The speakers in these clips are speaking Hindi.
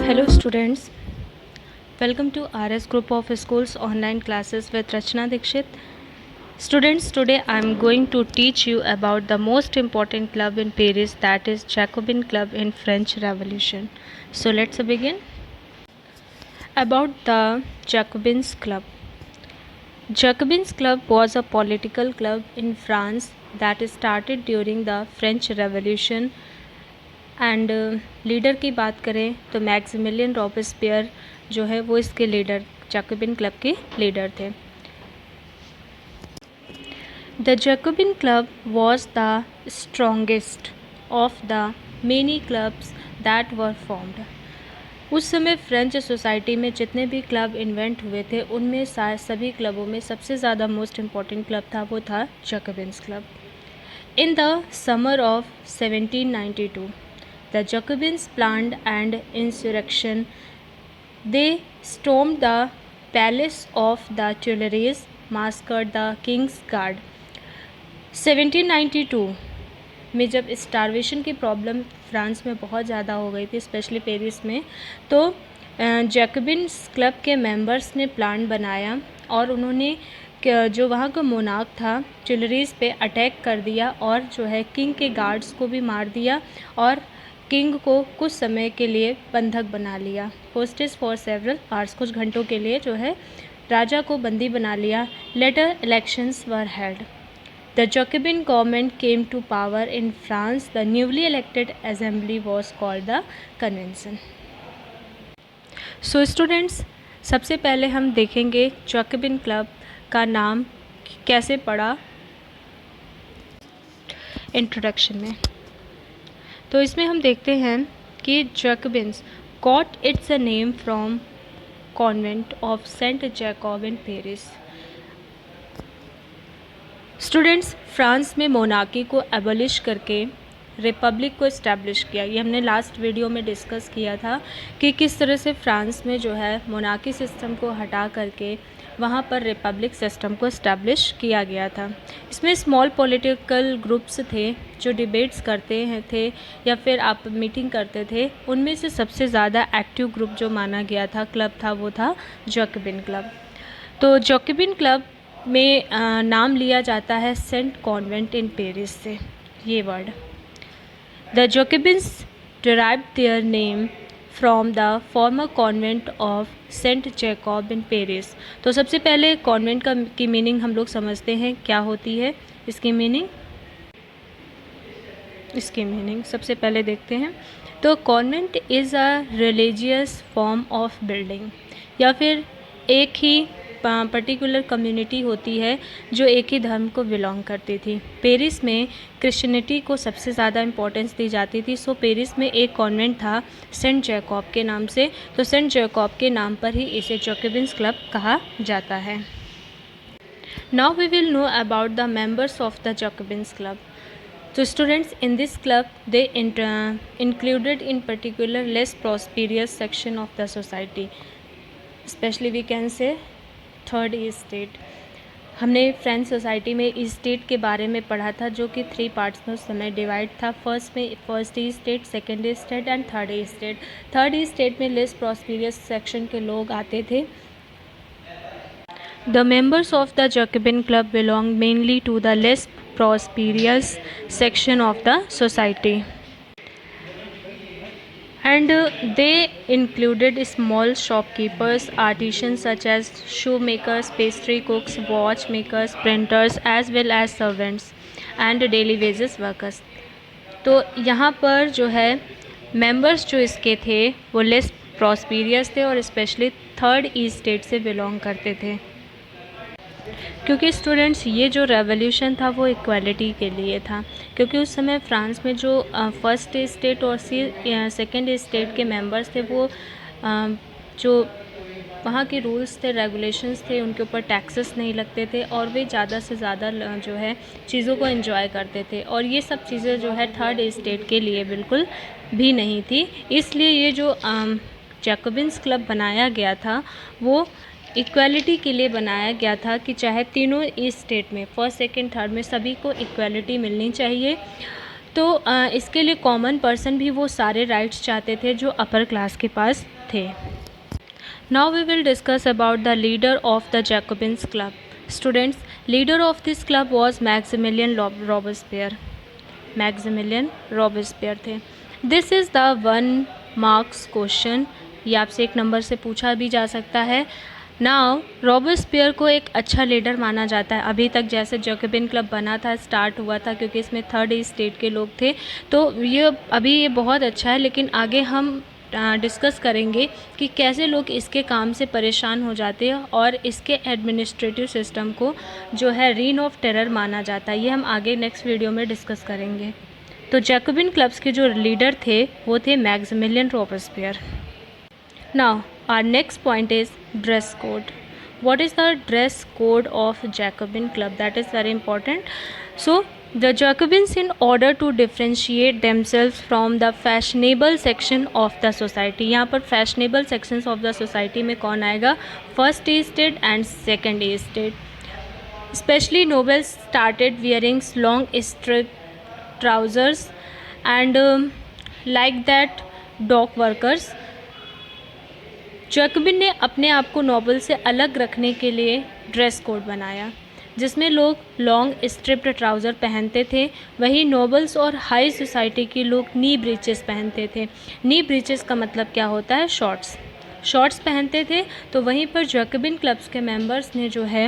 Hello students, welcome to RS Group of Schools online classes with Rachna Dikshit. Students, today I am going to teach you about the most important club in Paris, that is Jacobin Club in French Revolution. So let's begin. About the Jacobins Club. Jacobins Club was a political club in France that started during the French Revolution and leader की बात करें तो मैक्सिमिलियन रॉबेस्पियर जो है वो इसके लीडर जैकोबिन क्लब के लीडर थे। The Jacobin club was the strongest of the many clubs that were formed. उस समय फ्रेंच सोसाइटी में जितने भी क्लब इन्वेंट हुए थे उनमें सभी क्लबों में सबसे ज़्यादा मोस्ट इम्पॉर्टेंट क्लब था वो था Jacobins club. In the summer of 1792 the Jacobins planned an insurrection. They stormed the palace of the Tuileries, massacred the King's Guard. 1792 में जब स्टारवेशन की प्रॉब्लम फ्रांस में बहुत ज़्यादा हो गई थी, स्पेशली पेरिस में, तो जैकोबिन्स क्लब के मेंबर्स ने प्लान बनाया और उन्होंने जो वहाँ का मोनार्क था ट्यूलरीज़ पे अटैक कर दिया और जो है किंग के गार्ड्स को भी मार दिया और किंग को कुछ समय के लिए बंधक बना लिया। होस्टेज फॉर सेवरल आवर्स, कुछ घंटों के लिए जो है राजा को बंदी बना लिया। Later elections were held. The Jacobin government came to power in France. The newly elected assembly was called the convention. So students, सबसे पहले हम देखेंगे जैकोबिन क्लब का नाम कैसे पड़ा इंट्रोडक्शन में। तो इसमें हम देखते हैं कि Jacobins got its a name from convent of Saint Jacob in Paris. Students, France में मोनार्की को एबॉलिश करके रिपब्लिक को इस्टेब्लिश किया। ये हमने लास्ट वीडियो में डिस्कस किया था कि किस तरह से फ्रांस में जो है मोनार्की सिस्टम को हटा करके वहाँ पर रिपब्लिक सिस्टम को इस्टेब्लिश किया गया था। इसमें स्मॉल पॉलिटिकल ग्रुप्स थे जो डिबेट्स करते हैं थे या फिर आप मीटिंग करते थे। उनमें से सबसे ज़्यादा एक्टिव ग्रुप जो माना गया था क्लब था वो था जैकोबिन क्लब। तो जैकोबिन क्लब में नाम लिया जाता है सेंट कॉन्वेंट इन पेरिस से, ये word. The Jacobins derived their name from the former convent of Saint Jacob in Paris. तो सबसे पहले कॉन्वेंट की मीनिंग हम लोग समझते हैं क्या होती है। इसकी मीनिंग सबसे पहले देखते हैं। तो convent is a religious form of building, या फिर एक ही पर्टिकुलर कम्युनिटी होती है जो एक ही धर्म को बिलोंग करती थी। पेरिस में क्रिश्चियनिटी को सबसे ज़्यादा इम्पोर्टेंस दी जाती थी। सो पेरिस में एक कॉन्वेंट था सेंट जैकोब के नाम से, तो सेंट जैकोब के नाम पर ही इसे जैकोबिन्स क्लब कहा जाता है। Now we will know about the members of the Jacobins club. तो students, in this club they included in particular less prosperous section of the society, especially we can say third estate. हमने फ्रेंच सोसाइटी में इस्टेट के बारे में पढ़ा था जो कि 3 पार्ट्स में उस समय डिवाइड था। First estate, second estate and third estate. Third estate में लेस प्रॉस्पेरियस सेक्शन के लोग आते थे। The members of the Jacobin club belong mainly to the less prosperous section of the society and they included small shopkeepers, artisans such as shoemakers, pastry cooks, watchmakers, printers, as well as servants and daily wages workers। तो यहाँ पर जो है मेंबर्स जो इसके थे वो लेस प्रॉस्पेरियस थे और स्पेशली थर्ड इस्टेट से बिलोंग करते थे, क्योंकि स्टूडेंट्स ये जो रेवोल्यूशन था वो इक्वालिटी के लिए था। क्योंकि उस समय फ्रांस में जो फर्स्ट स्टेट और सेकेंड स्टेट के मेंबर्स थे वो जो वहाँ के रूल्स थे, रेगुलेशंस थे, उनके ऊपर टैक्सेस नहीं लगते थे और वे ज़्यादा से ज़्यादा जो है चीज़ों को एंजॉय करते थे। और ये सब चीज़ें जो है थर्ड स्टेट के लिए बिल्कुल भी नहीं थी। इसलिए ये जो जैकोबिन्स क्लब बनाया गया था वो इक्वालिटी के लिए बनाया गया था कि चाहे तीनों स्टेट में फर्स्ट, सेकंड, थर्ड में सभी को इक्वालिटी मिलनी चाहिए। तो इसके लिए कॉमन पर्सन भी वो सारे राइट्स चाहते थे जो अपर क्लास के पास थे। Now we will discuss about the leader of the Jacobins club. Students, leader of this club was Maximilian Robespierre. Maximilian Robespierre थे। This is the 1 marks question, ये आपसे 1 नंबर से पूछा भी जा सकता है। नाउ रॉबेस्पियर को एक अच्छा लीडर माना जाता है। अभी तक जैसे जैकोबिन क्लब बना था, स्टार्ट हुआ था, क्योंकि इसमें 3rd स्टेट के लोग थे, तो ये बहुत अच्छा है। लेकिन आगे हम डिस्कस करेंगे कि कैसे लोग इसके काम से परेशान हो जाते हैं और इसके एडमिनिस्ट्रेटिव सिस्टम को जो है रीन ऑफ टेरर माना जाता है। ये हम आगे नेक्स्ट वीडियो में डिस्कस करेंगे। तो जैकोबिन क्लब्स के जो लीडर थे वो थे Maximilien Robespierre. Now our next point is dress code. What is the dress code of Jacobin club? That is very important. So the Jacobins, in order to differentiate themselves from the fashionable section of the society, यहाँ पर fashionable sections of the society में कौन आएगा? First estate and second estate. Especially nobles started wearing long straight trousers and like that dock workers. Jacobian ने अपने आप को नोबल से अलग रखने के लिए ड्रेस कोड बनाया, जिसमें लोग लॉन्ग स्ट्रिप्ड ट्राउज़र पहनते थे। वहीं नोबल्स और हाई सोसाइटी के लोग नी ब्रीचेस पहनते थे। नी ब्रीचेस का मतलब क्या होता है? शॉर्ट्स पहनते थे। तो वहीं पर जैकोबिन क्लब्स के मेंबर्स ने जो है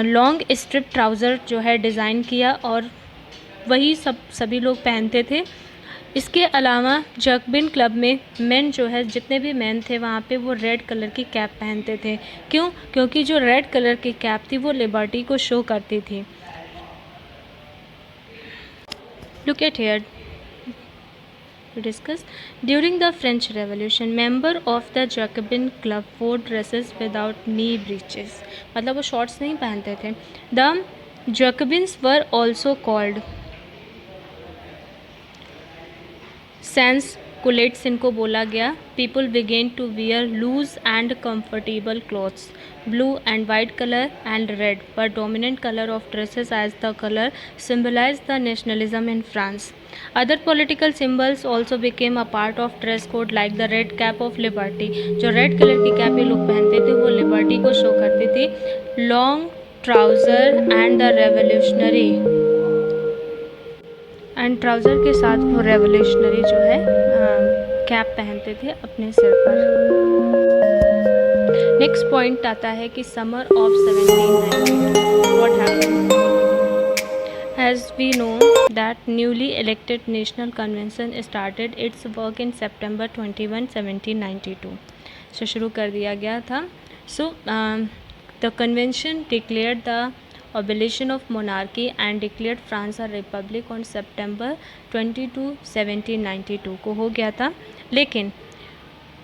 लॉन्ग स्ट्रिप ट्राउज़र जो है डिज़ाइन किया और वही सभी लोग पहनते थे। इसके अलावा जैकोबिन क्लब में मेन जो है, जितने भी मेन थे वहाँ पे, वो रेड कलर की कैप पहनते थे। क्यों? क्योंकि जो रेड कलर की कैप थी वो लिबर्टी को शो करती थी। Look at here, discuss during the French revolution member of the Jacobin club wore dresses without knee breeches, मतलब वो शॉर्ट्स नहीं पहनते थे। The Jacobins were also called sans culottes, इनको बोला गया। People began to wear loose and comfortable clothes. Blue and white colour and red were dominant colour of dresses as the colour symbolise the nationalism in France. Other political symbols also became a part of dress code like the red cap of liberty. जो रेड कलर की कैप ये लोग पहनते थे वो लिबर्टी को शो करती थी। Long trouser and the revolutionary, and trouser के साथ वो रेवोल्यूशनरी जो है कैप पहनते थे अपने सिर पर। नेक्स्ट पॉइंट आता है कि summer of 1792 what happened. As we know that newly elected national convention started its work in September 21, 1792. So शुरू कर दिया गया था. So the convention declared the abolition of monarchy and declared France a republic on September 22, 1792 को हो गया था. लेकिन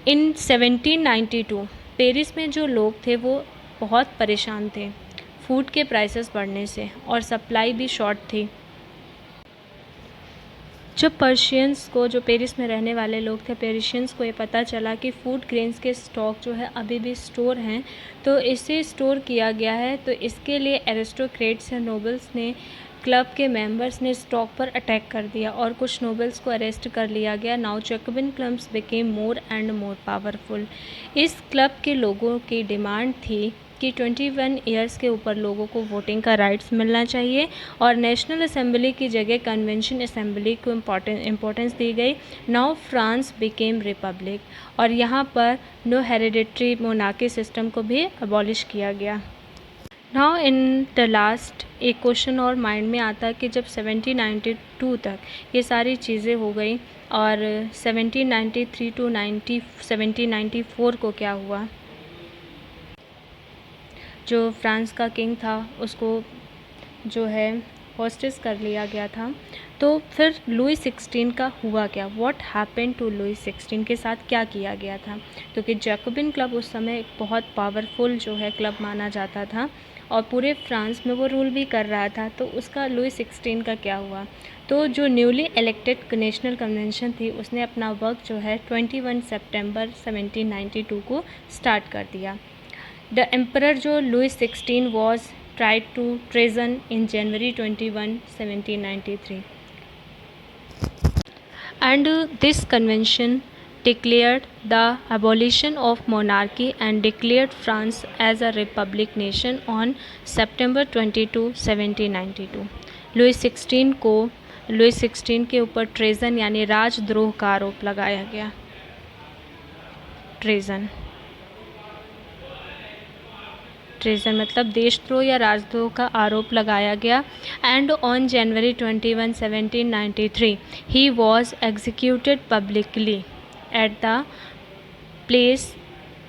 इन 1792 पेरिस में जो लोग थे वो बहुत परेशान थे फूड के प्राइसेस बढ़ने से, और सप्लाई भी शॉर्ट थी. जब पर्शियंस को, जो पेरिस में रहने वाले लोग थे, पेरिशियंस को ये पता चला कि फूड ग्रेन्स के स्टॉक जो है अभी भी स्टोर हैं, तो इसे स्टोर किया गया है, तो इसके लिए एरिस्टोक्रेट्स या नोबल्स ने, क्लब के मेंबर्स ने स्टॉक पर अटैक कर दिया और कुछ नोबल्स को अरेस्ट कर लिया गया. Now Jacobian clubs became more and more powerful. इस क्लब के लोगों की डिमांड थी कि 21 ईयर्स के ऊपर लोगों को वोटिंग का राइट्स मिलना चाहिए और नेशनल असेंबली की जगह कन्वेंशन असेंबली को इम्पोर्टेंस दी गई. नाउ फ्रांस बिकेम रिपब्लिक, और यहाँ पर नो हेरिडिटरी मोनार्की सिस्टम को भी अबॉलिश किया गया. नाउ इन द लास्ट एक क्वेश्चन और माइंड में आता है कि जब 1792 तक ये सारी चीज़ें हो गई और 1793 टू 1794 को क्या हुआ. जो फ्रांस का किंग था उसको जो है हॉस्टेज कर लिया गया था. तो फिर लुई 16 का हुआ क्या? व्हाट हैपेंड टू लुई 16 के साथ क्या किया गया था? क्योंकि जैकोबिन क्लब उस समय एक बहुत पावरफुल जो है क्लब माना जाता था और पूरे फ्रांस में वो रूल भी कर रहा था. तो उसका लुई 16 का क्या हुआ? तो जो न्यूली इलेक्टेड नेशनल कन्वेंशन थी उसने अपना वर्क जो है 21 सितंबर 1792 को स्टार्ट कर दिया. द एम्परर जो Louis 16 was tried to treason in January 21, 1793. and this convention declared the abolition of monarchy and declared France as a republic nation on September 22, 1792. Louis 16 के ऊपर ट्रेजन यानी राजद्रोह का आरोप लगाया गया। ट्रेजन मतलब देशद्रोह या राजद्रोह का आरोप लगाया गया। And on January 21, 1793 he was executed publicly at the Place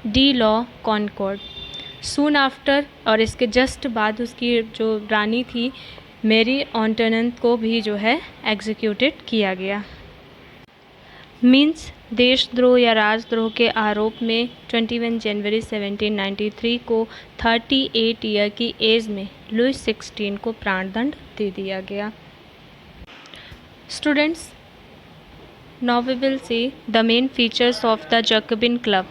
de la Concorde. Soon after, और इसके जस्ट बाद उसकी जो रानी थी मेरी ऑन्टोनेंट को भी जो है एग्जीक्यूटेड किया गया। मीन्स देशद्रोह या राजद्रोह के आरोप में 21 जनवरी 1793 को 38 ईयर की एज में लुई 16 को प्राणदंड दे दिया गया। Students, now we will see the main features of the Jacobin club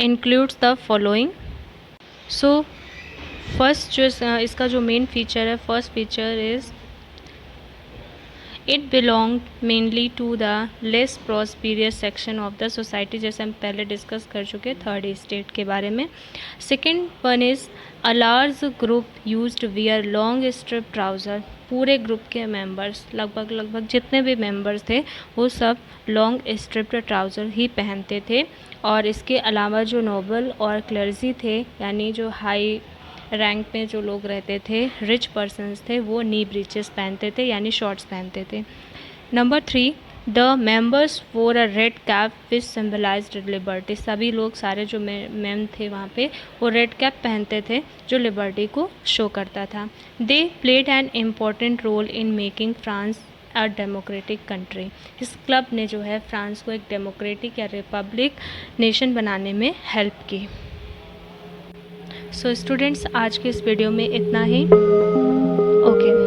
includes the following. So first जो इसका जो मेन फीचर है, first feature is it belong mainly to the less prosperous section of the society, जैसे हम पहले डिस्कस कर चुके थर्ड स्टेट के बारे में। Second one is a large group used wear long strip trouser. पूरे ग्रुप के मेंबर्स लगभग जितने भी मेंबर्स थे वो सब लॉन्ग स्ट्रिप ट्राउज़र ही पहनते थे। और इसके अलावा जो नोबल और क्लर्जी थे, यानी जो हाई रैंक में जो लोग रहते थे, रिच पर्सन्स थे, वो नी ब्रीचेस पहनते थे यानी शॉर्ट्स पहनते थे। नंबर 3, द मेंबर्स वोर अ रेड कैप विच सिम्बलाइज्ड लिबर्टी। सभी लोग, सारे जो मेम थे वहाँ पे, वो रेड कैप पहनते थे जो लिबर्टी को शो करता था। They played an important role in making France a democratic country. इस क्लब ने जो है फ्रांस को एक डेमोक्रेटिक या रिपब्लिक नेशन बनाने में हेल्प की। सो स्टूडेंट्स, आज के इस वीडियो में इतना ही। ओके।